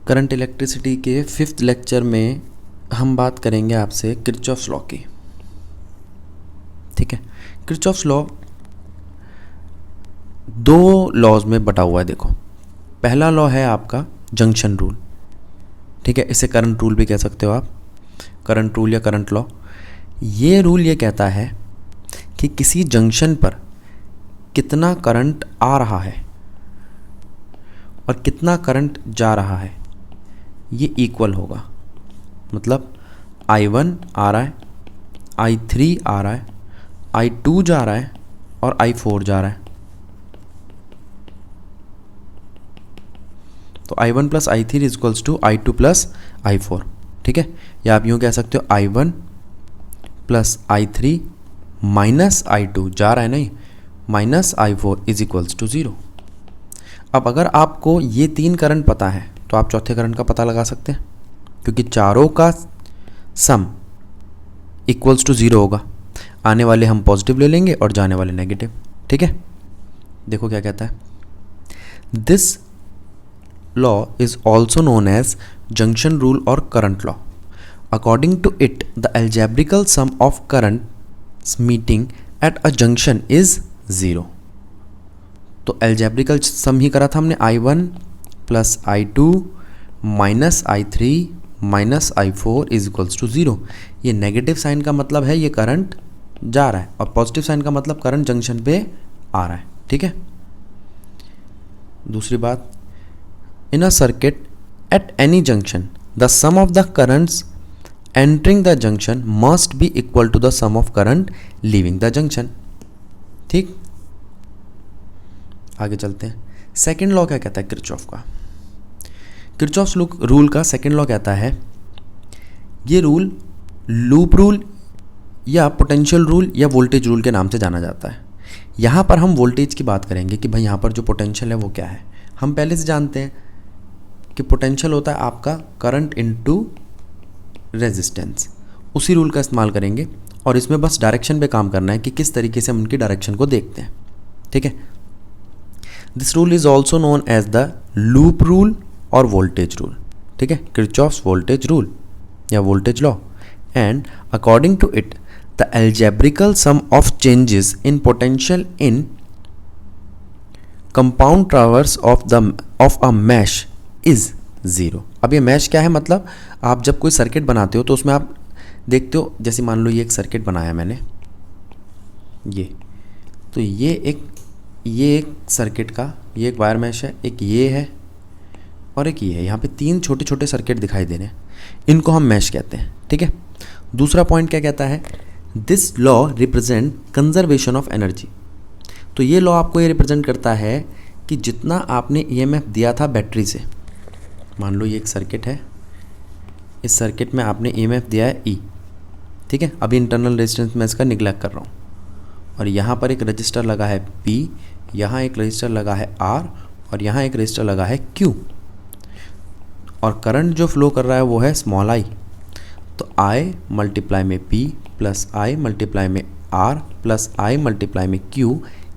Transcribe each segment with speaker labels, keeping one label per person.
Speaker 1: Current electricity के 5th lecture में हम बात करेंगे आपसे किरचॉफ्स लॉ की। ठीक है, किरचॉफ्स लॉ दो लॉज में बटा हुआ है। देखो, पहला लॉ है आपका जंक्शन रूल। ठीक है, इसे करंट रूल भी कह सकते हो आप, करंट रूल या करंट लॉ। ये रूल ये कहता है कि किसी जंक्शन पर कितना करंट आ रहा है और कितना करंट जा रहा है ये इक्वल होगा। मतलब I1 आ रहा है, I3 आ रहा है, I2 जा रहा है और I4 जा रहा है। तो I1 plus I3 equals to I2 plus I4। ठीक है, या आप यूँ कह सकते हो I1 plus I3 minus I2 जा रहा है नहीं, minus I4 is equals to 0। अब अगर आपको ये तीन करंट पता है तो आप चौथे करंट का पता लगा सकते हैं, क्योंकि चारों का सम इक्वल्स टू 0 होगा। आने वाले हम पॉजिटिव ले लेंगे और जाने वाले नेगेटिव। ठीक है, देखो क्या कहता है, this law is also known as junction rule और current law. According to it the algebraical sum of currents meeting at a junction is 0। तो एल्जेब्रिकल सम ही करा था हमने, I1 plus I2 minus I3 minus I4 is equals to 0। ये negative sign का मतलब है ये करंट जा रहा है, और पॉजिटिव साइन का मतलब करंट जंक्शन पे आ रहा है। ठीक है, दूसरी बात, in a circuit at any junction the sum of the currents entering the junction must be equal to the sum of current leaving the junction. ठीक, आगे चलते हैं। सेकेंड लॉ क्या कहता है किरचॉफ का? किरचॉफ्स रूल का सेकेंड लॉ कहता है, ये रूल लूप रूल या पोटेंशियल रूल या वोल्टेज रूल के नाम से जाना जाता है। यहाँ पर हम वोल्टेज की बात करेंगे कि भाई यहाँ पर जो पोटेंशियल है वो क्या है। हम पहले से जानते हैं कि पोटेंशियल होता है आपका करंट इनटू रेजिस्टेंस। उसी रूल का इस्तेमाल करेंगे और इसमें बस डायरेक्शन पे काम करना है कि किस तरीके से हम उनकी डायरेक्शन को देखते हैं। ठीक है, this rule is also known as the loop rule और वोल्टेज रूल। ठीक है, किरचॉफ्स वोल्टेज रूल या voltage law. And according to it the algebraical sum of changes in potential in compound traverse of a mesh is 0। अब ये mash क्या है? मतलब आप जब कोई सर्किट बनाते हो तो उसमें आप देखते हो, जैसे मान लो ये एक सर्किट बनाया मैंने, तो ये एक सर्किट का, ये एक वायर मैश है, एक ये है और एक ये है। यहाँ पे तीन छोटे छोटे सर्किट दिखाई दे रहे हैं, इनको हम मैश कहते हैं। ठीक है, दूसरा पॉइंट क्या कहता है, this law represent conservation of energy. तो ये लॉ आपको ये रिप्रेजेंट करता है कि जितना आपने EMF दिया था बैटरी से, मान लो ये एक सर्किट है, इस सर्किट में आपने EMF दिया है E। ठीक है, अभी इंटरनल रेजिस्टेंस में इसका निगलेक्ट कर रहा हूँ, और यहाँ पर एक रजिस्टर लगा है P, यहाँ एक रजिस्टर लगा है R और यहाँ एक रजिस्टर लगा है Q, और करंट जो फ्लो कर रहा है वो है स्मॉल I। तो I मल्टीप्लाई में P प्लस I मल्टीप्लाई में R प्लस I मल्टीप्लाई में Q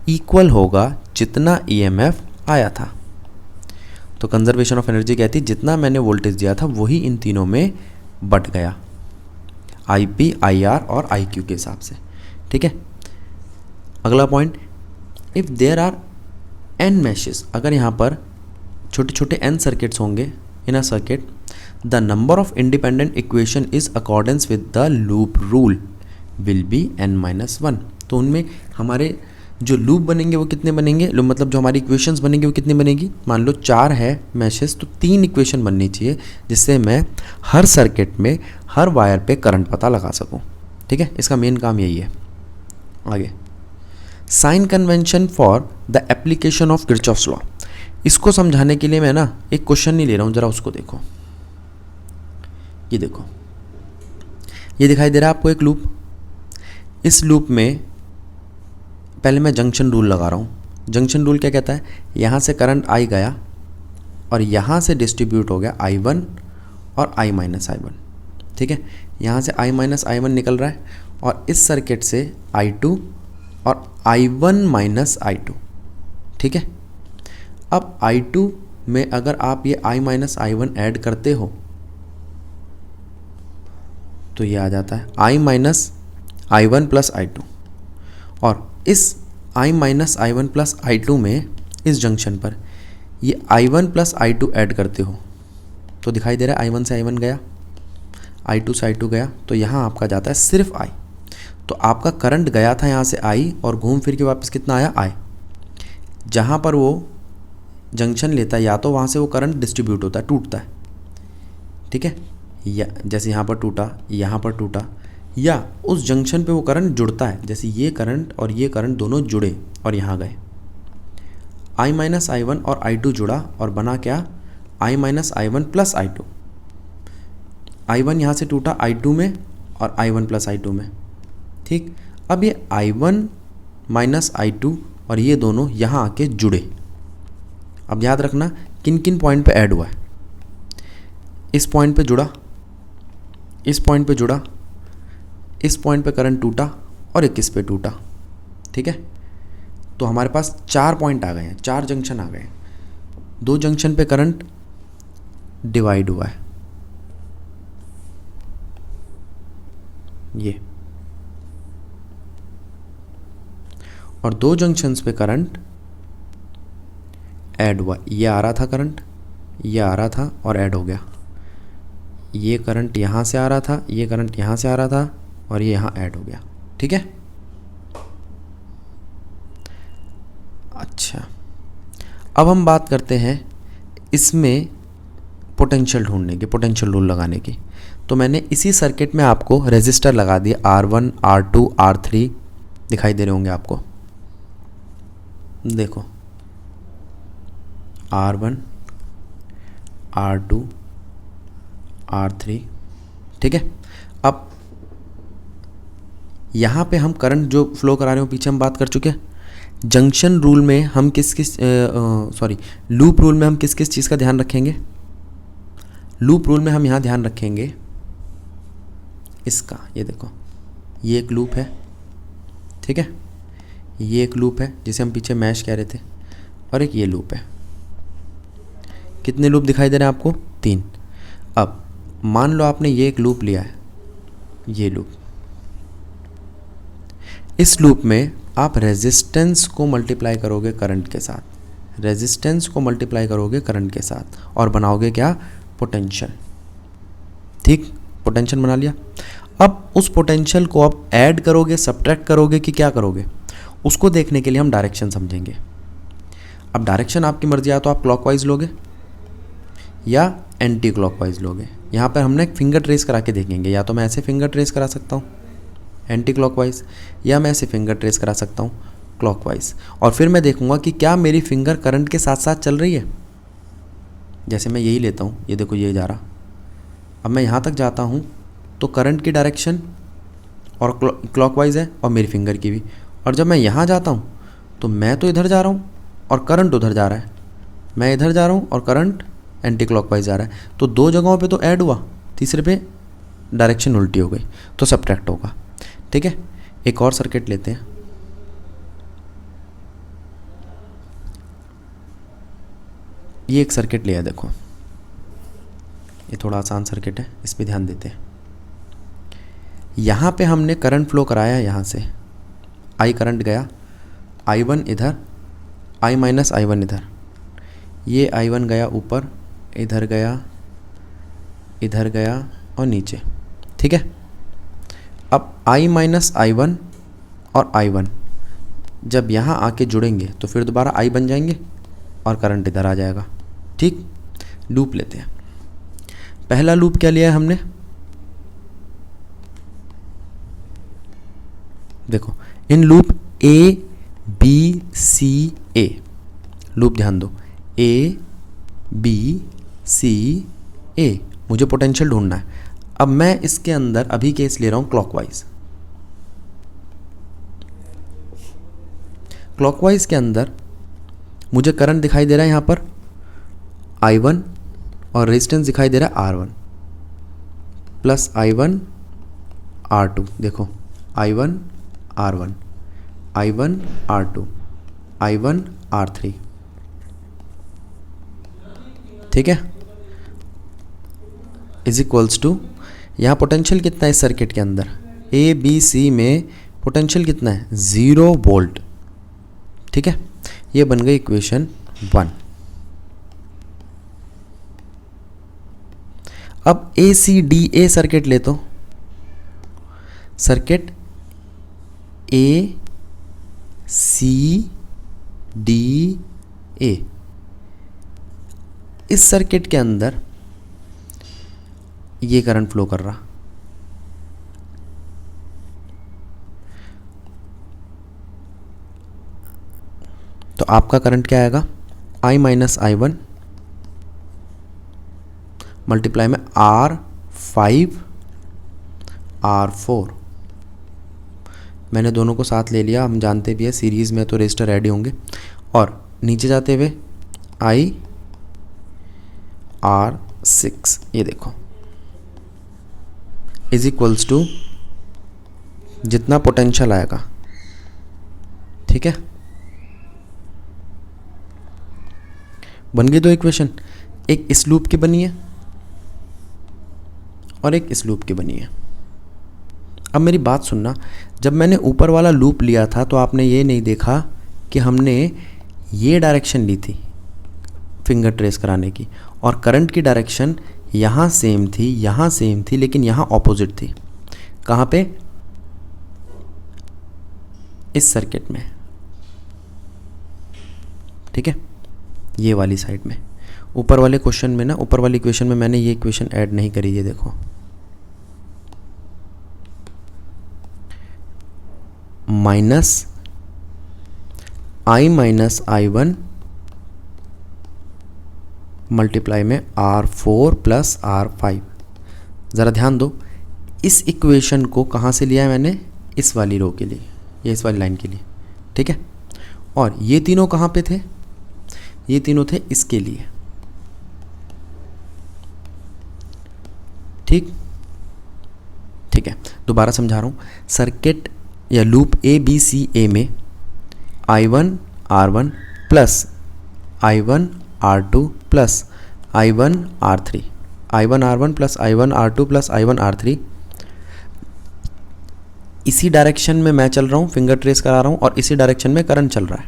Speaker 1: इक्वल होगा जितना EMF आया था। तो कंजर्वेशन ऑफ एनर्जी कहती है जितना मैंने वोल्टेज दिया था वही इन तीनों में बट गया, IP, IR और IQ के हिसाब से। ठीक है, अगला point, if there are n meshes, अगर यहाँ पर छोटे छोटे n सर्किट्स होंगे in a circuit, the number of independent equation is accordance with the loop rule will be n-1। तो उनमें हमारे जो लूप बनेंगे वो कितने बनेंगे, मतलब जो हमारी इक्वेशंस बनेंगी वो कितनी बनेगी। मान लो 4 है मैशेस, तो 3 इक्वेशन बननी चाहिए जिससे मैं हर सर्किट में हर वायर पे करंट पता लगा सकूं। ठीक है, इसका मेन काम यही है। आगे, sign convention for the application of Kirchhoff's law. इसको समझाने के लिए मैं ना एक क्वेश्चन नहीं ले रहा हूँ, जरा उसको देखो। ये देखो, ये दिखाई दे रहा है आपको एक लूप। इस लूप में पहले मैं जंक्शन रूल लगा रहा हूँ। जंक्शन रूल क्या कहता है, यहाँ से करंट I गया और यहाँ से डिस्ट्रीब्यूट हो गया I1 और I माइनस I1। ठीक है, यहाँ से I माइनस I1 निकल रहा है और इस सर्किट से I2 और I1 माइनस I2। ठीक है, अब I2 में अगर आप ये I minus I one add करते हो तो ये आ जाता है I minus I one plus I two, और इस I minus I one plus I two में इस जंक्शन पर ये I1 plus I to add करते हो तो दिखाई दे रहा है I1 से I1 गया, I2 से I2 गया, तो यहाँ आपका जाता है सिर्फ I। तो आपका करंट गया था यहाँ से I और घूम फिर के वापस कितना आया I। जहाँ पर वो जंक्शन लेता है या तो वहाँ से वो करंट डिस्ट्रीब्यूट होता है, टूटता है, ठीक है, या जैसे यहाँ पर टूटा, यहाँ पर टूटा, या उस जंक्शन पे वो करंट जुड़ता है, जैसे ये करंट और ये करंट दोनों जुड़े और यहाँ गए, I माइनस आई वन और I2 जुड़ा और बना क्या, I minus I one plus I two. I1 यहाँ से टूटा I2 में और I1 प्लस आई टू में, ठीक। अब ये I1 माइनस आई टू और ये दोनों यहाँ आके जुड़े। अब याद रखना किन किन पॉइंट पे ऐड हुआ है, इस पॉइंट पे जुड़ा, इस पॉइंट पे जुड़ा, इस पॉइंट पे करंट टूटा और एक इस पे टूटा, ठीक है। तो हमारे पास 4 पॉइंट आ गए हैं, 4 जंक्शन आ गए हैं। 2 जंक्शन पे करंट डिवाइड हुआ है, ये, और 2 जंक्शंस पे करंट ऐड हुआ। ये आ रहा था करंट, ये आ रहा था और ऐड हो गया। ये करंट यहाँ से आ रहा था, ये करंट यहाँ से आ रहा था और ये यहाँ ऐड हो गया, ठीक है। अच्छा, अब हम बात करते हैं इसमें पोटेंशियल ढूंढने की, पोटेंशियल रूल लगाने की। तो मैंने इसी सर्किट में आपको रेजिस्टर लगा दिए, R1, R2, R3 दिखाई दे रहे होंगे आपको, देखो R1, R2, R3, ठीक है। अब यहाँ पे हम करंट जो फ्लो करा रहे हो पीछे हम बात कर चुके हैं। जंक्शन रूल में हम लूप रूल में हम किस किस चीज़ का ध्यान रखेंगे, लूप रूल में हम यहाँ ध्यान रखेंगे इसका, ये देखो ये एक लूप है, ठीक है, ये एक लूप है जिसे हम पीछे मैश कह रहे थे, और एक ये लूप है। कितने लूप दिखाई दे रहे हैं आपको, 3। अब मान लो आपने ये एक लूप लिया है, ये लूप, इस लूप में आप रेजिस्टेंस को मल्टीप्लाई करोगे करंट के साथ, रेजिस्टेंस को मल्टीप्लाई करोगे करंट के साथ और बनाओगे क्या, पोटेंशियल, ठीक, पोटेंशियल बना लिया। अब उस पोटेंशियल को आप ऐड करोगे, सब्ट्रैक्ट करोगे कि क्या करोगे, उसको देखने के लिए हम डायरेक्शन समझेंगे। अब डायरेक्शन आपकी मर्जी, या तो आप क्लॉकवाइज लोगे या एंटी क्लॉकवाइज लोगे। यहाँ पर हमने एक फिंगर ट्रेस करा के देखेंगे, या तो मैं ऐसे फिंगर ट्रेस करा सकता हूँ एंटी क्लॉकवाइज, या मैं ऐसे फिंगर ट्रेस करा सकता हूँ क्लॉकवाइज, और फिर मैं देखूंगा कि क्या मेरी फिंगर करंट के साथ साथ चल रही है। जैसे मैं यही लेता हूँ, ये देखो ये जा रहा, अब मैं यहाँ तक जाता हूँ तो करंट की डायरेक्शन और क्लॉकवाइज है और मेरी फिंगर की भी, और जब मैं यहाँ जाता हूँ तो मैं तो इधर जा रहा हूँ और करंट उधर जा रहा है, मैं इधर जा रहा हूँ और करंट एंटी क्लॉकवाइज जा रहा है। तो 2 जगहों पे तो ऐड हुआ, तीसरे पे डायरेक्शन उल्टी हो गई, तो सब्ट्रैक्ट होगा, ठीक है। एक और सर्किट लेते हैं, ये एक सर्किट लिया, देखो ये थोड़ा आसान सर्किट है, इस पे ध्यान देते हैं। यहाँ पे हमने करंट फ्लो कराया, यहाँ से I करंट गया, I1 इधर, I माइनस आई वन इधर, ये I1 गया ऊपर, इधर गया, इधर गया और नीचे, ठीक है। अब I माइनस आई वन और I1 जब यहाँ आके जुड़ेंगे तो फिर दोबारा I बन जाएंगे और करंट इधर आ जाएगा, ठीक। लूप लेते हैं, पहला लूप क्या लिया है हमने, देखो in loop A B C A, loop ध्यान दो, A B C A, मुझे पोटेंशियल ढूंढना है। अब मैं इसके अंदर अभी केस ले रहा हूं क्लॉकवाइज, क्लॉकवाइज के अंदर मुझे करंट दिखाई दे रहा है यहाँ पर I1 और रेजिस्टेंस दिखाई दे रहा है R1 प्लस I1 R2, देखो I1 R1, I1 R2, I1 R3, ठीक है, इज इक्वल्स टू, यहाँ पोटेंशियल कितना है इस सर्किट के अंदर, ए बी सी में पोटेंशियल कितना है 0 वोल्ट। ठीक है, ये बन गई इक्वेशन 1। अब ए सी डी ए सर्किट ले, तो circuit A C D A, इस सर्किट के अंदर ये करंट फ्लो कर रहा, तो आपका करंट क्या आएगा, I माइनस I1 मल्टीप्लाई में R5 R4। मैंने दोनों को साथ ले लिया, हम जानते भी है सीरीज़ में तो रेजिस्टर ऐड ही होंगे। और नीचे जाते हुए IR6, ये देखो, इज इक्वल्स टू जितना पोटेंशियल आएगा। ठीक है, बन गई दो इक्वेशन, एक इस लूप की बनी है और एक इस लूप की बनी है। अब मेरी बात सुनना, जब मैंने ऊपर वाला लूप लिया था तो आपने ये नहीं देखा कि हमने ये डायरेक्शन ली थी फिंगर ट्रेस कराने की, और करंट की डायरेक्शन यहाँ सेम थी, यहाँ सेम थी, लेकिन यहाँ ऑपोजिट थी। कहाँ पे, इस सर्किट में। ठीक है, ये वाली साइड में। ऊपर वाले क्वेश्चन में ना, ऊपर वाली इक्वेशन में मैंने ये इक्वेशन ऐड नहीं करी, ये देखो, minus I minus I1 multiply में R4 प्लस R5। ज़रा ध्यान दो, इस इक्वेशन को कहाँ से लिया है मैंने, इस वाली रो के लिए, ये इस वाली लाइन के लिए। ठीक है, और ये तीनों कहाँ पे थे, ये तीनों थे इसके लिए। ठीक ठीक है, दोबारा समझा रहा हूँ। सर्किट या लूप ए बी सी ए में I1 R1 plus I1 R2 plus I1 R3, I1 R1 plus I1 R2 plus I1 R3, इसी डायरेक्शन में मैं चल रहा हूँ, फिंगर ट्रेस करा रहा हूँ, और इसी डायरेक्शन में करंट चल रहा है।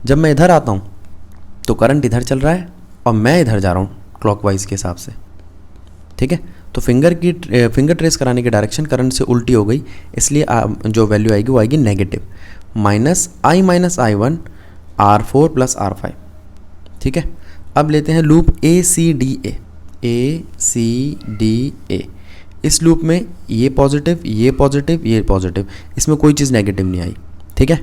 Speaker 1: जब मैं इधर आता हूँ तो करंट इधर चल रहा है और मैं इधर जा रहा हूँ क्लॉकवाइज के हिसाब से। ठीक है, तो फिंगर ट्रेस कराने की डायरेक्शन करंट से उल्टी हो गई, इसलिए जो वैल्यू आएगी वो आएगी negative, minus I minus I1 R4 plus R5। ठीक है, अब लेते हैं loop A C D A, A C D A. इस लूप में ये पॉजिटिव, ये पॉजिटिव, ये पॉजिटिव, इसमें कोई चीज़ नेगेटिव नहीं आई। ठीक है,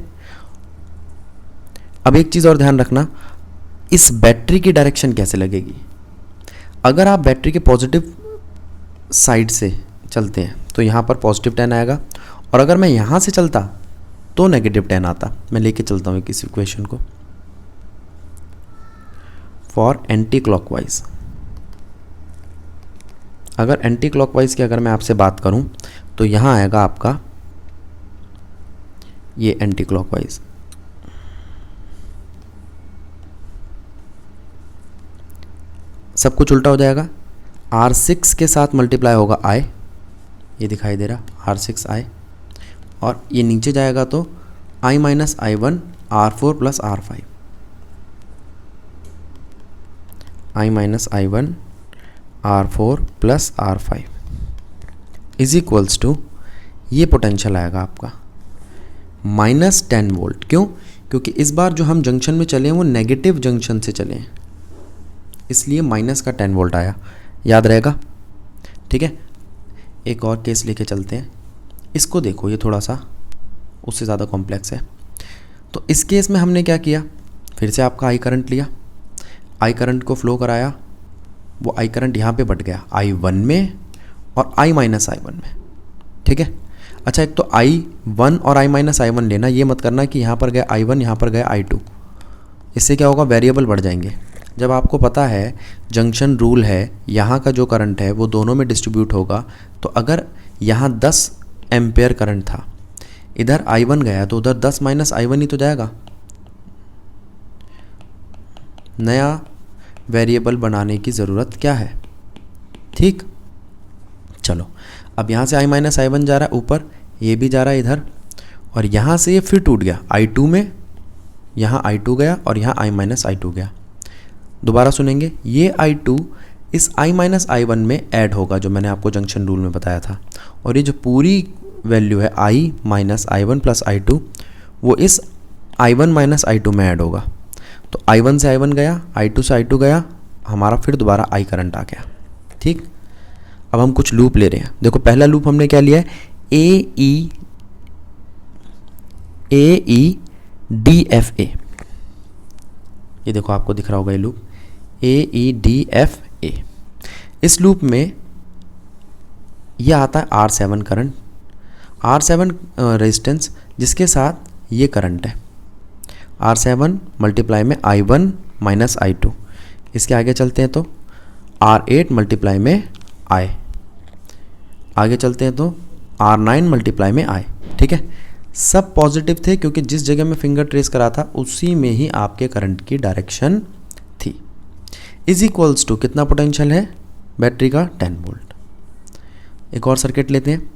Speaker 1: अब एक चीज़ और ध्यान रखना, इस बैटरी की डायरेक्शन कैसे लगेगी। अगर आप बैटरी के पॉजिटिव साइड से चलते हैं तो यहाँ पर पॉजिटिव 10 आएगा, और अगर मैं यहाँ से चलता तो नेगेटिव 10 आता। मैं लेके चलता हूँ इस इक्वेशन को फॉर एंटी क्लॉकवाइज। अगर एंटी क्लॉकवाइज की अगर मैं आपसे बात करूँ तो यहाँ आएगा आपका ये एंटी क्लॉकवाइज, सब कुछ उल्टा हो जाएगा। R6 के साथ मल्टीप्लाई होगा I, ये दिखाई दे रहा R6I, और ये नीचे जाएगा तो I minus I1 R4 plus R5, I minus I1 R4 plus R5 is equals to, ये पोटेंशियल आएगा आपका माइनस 10 वोल्ट। क्यों? क्योंकि इस बार जो हम जंक्शन में चले हैं वो नेगेटिव जंक्शन से चले हैं, इसलिए माइनस का 10 वोल्ट आया। याद रहेगा? ठीक है, एक और केस लेके चलते हैं। इसको देखो, ये थोड़ा सा उससे ज़्यादा कॉम्प्लेक्स है। तो इस केस में हमने क्या किया, फिर से आपका आई करंट लिया, आई करंट को फ्लो कराया, वो आई करंट यहाँ पे बट गया I1 में और I माइनस I1 में। ठीक है, अच्छा, एक तो I1 और I माइनस I1 लेना, ये मत करना कि यहाँ पर गया I1 यहाँ पर गया I2। इससे क्या होगा, वेरिएबल बढ़ जाएंगे। जब आपको पता है जंक्शन रूल है, यहाँ का जो करंट है वो दोनों में डिस्ट्रीब्यूट होगा, तो अगर यहाँ 10 एम्पेयर करंट था, इधर I1 गया तो उधर 10 माइनस I1 ही तो जाएगा। नया वेरिएबल बनाने की ज़रूरत क्या है। ठीक, चलो अब यहाँ से i माइनस आई वन जा रहा है ऊपर, ये भी जा रहा है इधर, और यहाँ से ये फिर टूट गया i2 में, यहाँ i2 गया और यहाँ i माइनस आई टू गया। दोबारा सुनेंगे, ये i2 इस i माइनस आई वन में ऐड होगा जो मैंने आपको जंक्शन रूल में बताया था, और ये जो पूरी वैल्यू है i minus I one plus I two वो इस i1 माइनस आई टू में ऐड होगा। तो i1 से i1 गया, i2 से i2 गया, हमारा फिर दोबारा i करंट आ गया। ठीक, अब हम कुछ लूप ले रहे हैं। देखो पहला लूप हमने क्या लिया है, ए डी एफ ए, ये देखो आपको दिख रहा होगा ये लूप AEDFA। इस लूप में यह आता है R7 करंट, R7 रेजिस्टेंस जिसके साथ ये करंट है, R7 मल्टीप्लाई में I1 माइनस I2। इसके आगे चलते हैं तो R8 मल्टीप्लाई में I, आगे चलते हैं तो R9 मल्टीप्लाई में I। ठीक है, सब पॉजिटिव थे क्योंकि जिस जगह में फिंगर ट्रेस करा था उसी में ही आपके करंट की डायरेक्शन थी। इज इक्वल्स टू कितना पोटेंशियल है बैटरी का, 10 वोल्ट। एक और सर्किट लेते हैं।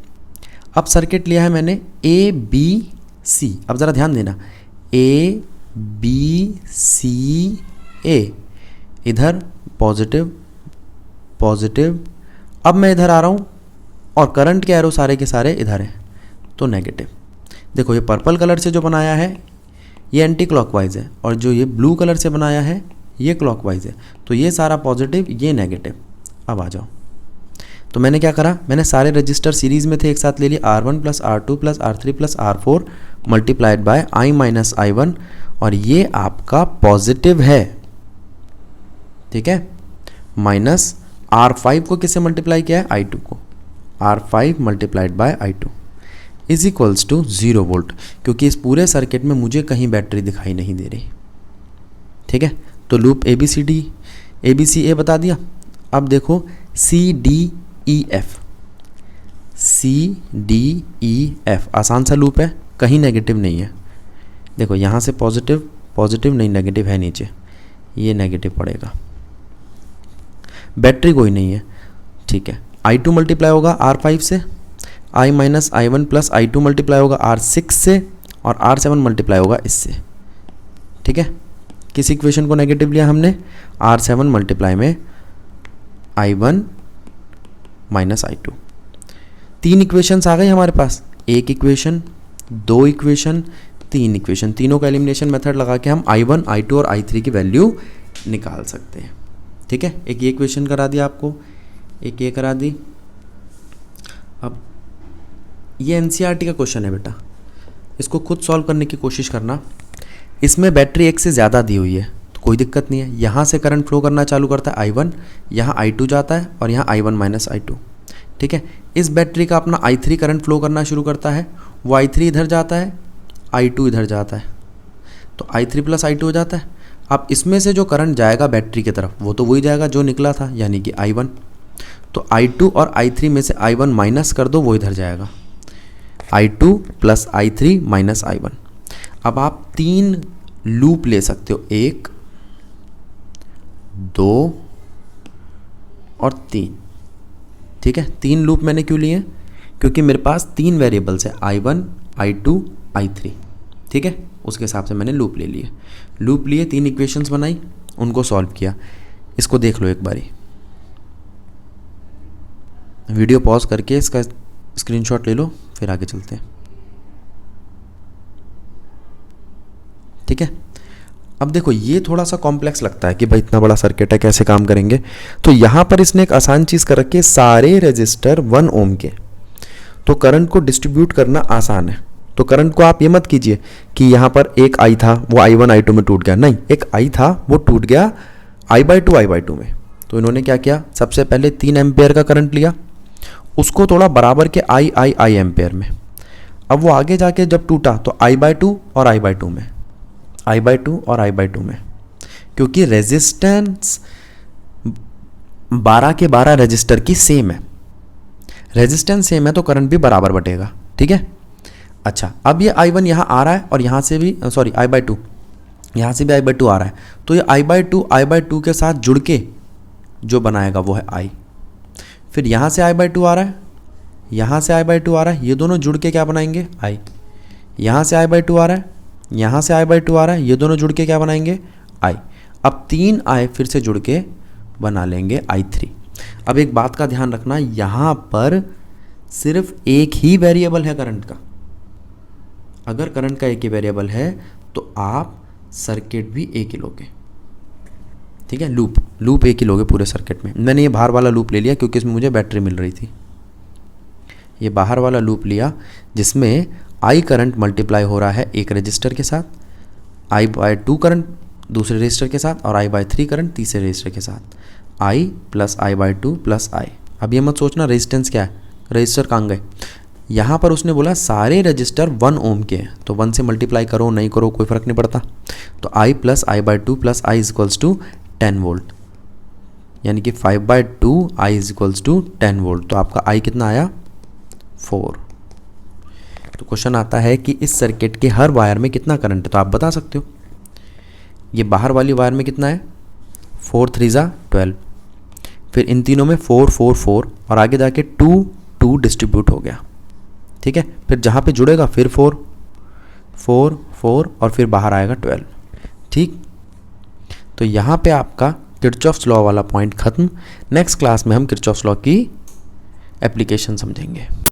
Speaker 1: अब सर्किट लिया है मैंने ABC, अब ज़रा ध्यान देना, ABCA, इधर पॉजिटिव पॉजिटिव। अब मैं इधर आ रहा हूँ और करंट के एरो सारे के सारे इधर हैं तो नेगेटिव। देखो ये पर्पल कलर से जो बनाया है ये एंटी क्लॉकवाइज है, और जो ये ब्लू कलर से बनाया है ये क्लॉकवाइज है, तो ये सारा पॉजिटिव ये नेगेटिव। अब आ जाओ, तो मैंने क्या करा, मैंने सारे रजिस्टर सीरीज़ में थे एक साथ ले लिए, R1 plus R2 plus R3 plus R4 multiplied by I minus I1, और ये आपका पॉजिटिव है। ठीक है, माइनस R5 को किससे मल्टीप्लाई किया है, I2 को, R5 multiplied by I2 is equals to 0 volt, क्योंकि इस पूरे सर्किट में मुझे कहीं बैटरी दिखाई नहीं दे रही। ठीक है, तो लूप ABCA बता दिया। अब देखो CDEF आसान सा लूप है, कहीं नेगेटिव नहीं है। देखो यहाँ से पॉजिटिव पॉजिटिव नहीं, नेगेटिव है नीचे, ये नेगेटिव पड़ेगा, बैटरी कोई नहीं है। ठीक है, I2 मल्टीप्लाई होगा R5 से, I minus I1 plus I2 multiply होगा R6 से, और R7 मल्टीप्लाई होगा इससे। ठीक है, किस इक्वेशन को नेगेटिव लिया हमने, R7 मल्टीप्लाई में I1 माइनस I2। 3 इक्वेशंस आ गई हमारे पास, एक इक्वेशन, 2 इक्वेशन, 3 इक्वेशन। तीनों का एलिमिनेशन मेथड लगा के हम I1, I2 और I3 की वैल्यू निकाल सकते हैं। ठीक है, एक ये इक्वेशन करा दिया आपको, एक ये करा दी। अब ये NCERT का क्वेश्चन है बेटा, इसको खुद सॉल्व करने की कोशिश करना। इसमें बैटरी एक से ज़्यादा दी हुई है तो कोई दिक्कत नहीं है, यहाँ से करंट फ्लो करना चालू करता है I1, यहाँ I2 जाता है और यहाँ I1 माइनस I2। ठीक है, इस बैटरी का अपना I3 करंट फ्लो करना शुरू करता है, वो I3 इधर जाता है, I2 इधर जाता है, तो I3 प्लस I2 हो जाता है। अब इसमें से जो करंट जाएगा बैटरी की तरफ वो तो वही जाएगा जो निकला था, यानी कि I1। तो I2 और I3 में से I1 माइनस कर दो, वो इधर जाएगा, I2 plus I3 minus I1। अब आप 3 लूप ले सकते हो, 1 2 और 3। ठीक है, 3 लूप मैंने क्यों लिए, क्योंकि मेरे पास 3 वेरिएबल्स है, I1 I2 I3। ठीक है, उसके हिसाब से मैंने लूप ले लिए। लूप लिए, 3 इक्वेशंस बनाई, उनको सॉल्व किया। इसको देख लो एक बारी, वीडियो पॉज करके इसका स्क्रीनशॉट ले लो, फिर आगे चलते हैं। ठीक है, अब देखो ये थोड़ा सा कॉम्प्लेक्स लगता है कि भाई इतना बड़ा सर्किट है कैसे काम करेंगे, तो यहाँ पर इसने एक आसान चीज़ कर रखी है, सारे रजिस्टर 1 ओम के, तो करंट को डिस्ट्रीब्यूट करना आसान है। तो करंट को आप ये मत कीजिए कि यहाँ पर एक I था वो I1 I2 में टूट गया, नहीं, एक I था वो टूट गया I/2 में। तो इन्होंने क्या किया, सबसे पहले 3 एम्पेयर का करंट लिया, उसको तोड़ा बराबर के I एम्पेयर में। अब वो आगे जाके जब टूटा तो I/2 और I/2 में, I/2 और I/2 में, क्योंकि रेजिस्टेंस 12 के 12 रजिस्टर की सेम है, रेजिस्टेंस सेम है तो करंट भी बराबर बटेगा। ठीक है, अच्छा अब ये I1 यहाँ आ रहा है और यहाँ से भी I/2 यहाँ से भी I/2 आ रहा है, तो ये I/2 के साथ जुड़ के जो बनाएगा वो है I। फिर यहाँ से I/2 आ रहा है, यहाँ से I/2 आ रहा है, ये दोनों जुड़ के क्या बनाएंगे I। यहाँ से I/2 आ रहा है, यहाँ से I/2 आ रहा है, ये दोनों जुड़ के क्या बनाएंगे I। अब 3I फिर से जुड़ के बना लेंगे I3। अब एक बात का ध्यान रखना, यहाँ पर सिर्फ एक ही वेरिएबल है करंट का। अगर करंट का एक ही वेरिएबल है तो आप सर्किट भी एक ही लोगे, ठीक है। लूप एक ही लोगे पूरे सर्किट में। मैंने ये बाहर वाला लूप ले लिया क्योंकि इसमें मुझे बैटरी मिल रही थी। ये बाहर वाला लूप लिया जिसमें I करंट मल्टीप्लाई हो रहा है एक रजिस्टर के साथ, I/2 करंट दूसरे रजिस्टर के साथ और I/3 करंट तीसरे रजिस्टर के साथ, I plus I/2 plus I। अब ये मत सोचना रेजिस्टेंस क्या है, रजिस्टर कहाँ गए। यहाँ पर उसने बोला सारे रजिस्टर 1 ओम के हैं, तो 1 से मल्टीप्लाई करो नहीं करो कोई फ़र्क नहीं पड़ता। तो I plus I/2 plus I equals to 10 volt, यानी कि 5/2 I इक्वल्स टू 10 वोल्ट। तो आपका I कितना आया 4। तो क्वेश्चन आता है कि इस सर्किट के हर वायर में कितना करंट है, तो आप बता सकते हो। ये बाहर वाली वायर में कितना है 4 3 ज़ा 12, फिर इन तीनों में 4 4 4 और आगे जाके 2 2 डिस्ट्रीब्यूट हो गया, ठीक है। फिर जहाँ पे जुड़ेगा फिर 4 4 4 और फिर बाहर आएगा 12, ठीक। तो यहाँ पे आपका किरचॉफ्स लॉ वाला पॉइंट खत्म। नेक्स्ट क्लास में हम किरचॉफ्स लॉ की एप्लीकेशन समझेंगे।